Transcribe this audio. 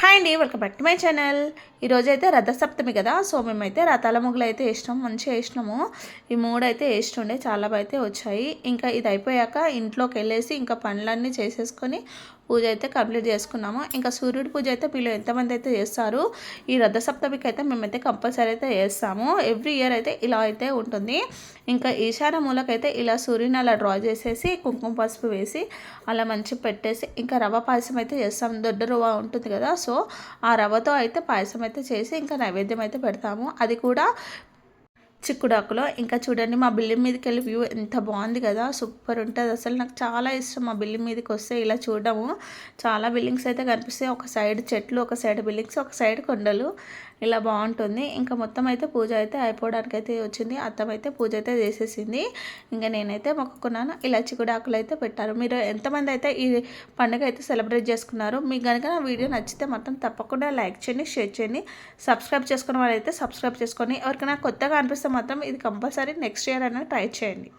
Hi అండి, welcome back to my channel. ఈరోజైతే రథసప్తమి కదా, సో మేమైతే రథాల ముగ్గులు అయితే వేసినాము, మంచిగా వేసినాము. ఈ మూడు అయితే వేస్తుండే, చాలా అయితే వచ్చాయి. ఇంకా ఇది అయిపోయాక ఇంట్లోకి వెళ్ళేసి ఇంకా పనులన్నీ చేసేసుకొని పూజ అయితే కంప్లీట్ చేసుకున్నాము. ఇంకా సూర్యుడి పూజ అయితే వీళ్ళు ఎంతమంది అయితే చేస్తారు, ఈ రథసప్తమికి అయితే మేమైతే కంపల్సరీ అయితే చేస్తాము. ఎవ్రీ ఇయర్ అయితే ఇలా అయితే ఉంటుంది. ఇంకా ఈశాన్య మూలకైతే ఇలా సూర్యుని అలా డ్రా చేసేసి కుంకుమ పసుపు వేసి అలా మంచిగా పెట్టేసి ఇంకా రవ్వ పాయసం అయితే చేస్తాం. దొడ్డ రవ్వ ఉంటుంది కదా, సో ఆ రవ్వతో అయితే పాయసం అయితే చేసి ఇంకా నైవేద్యం అయితే పెడతాము. అది కూడా చిక్కుడాకులో. ఇంకా చూడండి, మా బిల్డింగ్ మీదకి వెళ్ళి వ్యూ ఎంత బాగుంది కదా, సూపర్ ఉంటుంది అసలు. నాకు చాలా ఇష్టం మా బిల్డింగ్ మీదకి వస్తే ఇలా చూడడము. చాలా బిల్డింగ్స్ అయితే కనిపిస్తాయి, ఒక సైడ్ చెట్లు, ఒక సైడ్ బిల్డింగ్స్, ఒక సైడ్ కొండలు, ఇలా బాగుంటుంది. ఇంకా మొత్తం అయితే పూజ అయితే అయిపోవడానికి అయితే వచ్చింది. అత్తం అయితే పూజ అయితే చేసేసింది. ఇంకా నేనైతే మొక్కుకున్నాను. ఇలా చిక్కుడాకులు అయితే పెట్టారు. మీరు ఎంతమంది అయితే ఈ పండుగ అయితే సెలబ్రేట్ చేసుకున్నారు? మీకు కనుక నా వీడియో నచ్చితే మాత్రం తప్పకుండా లైక్ చేయండి, షేర్ చేయండి. సబ్స్క్రైబ్ చేసుకున్న వాళ్ళైతే సబ్స్క్రైబ్ చేసుకొని, ఎవరికైనా కొత్తగా అనిపిస్తే మాత్రం ఇది కంపల్సరీ నెక్స్ట్ ఇయర్ అనేది ట్రై చేయండి.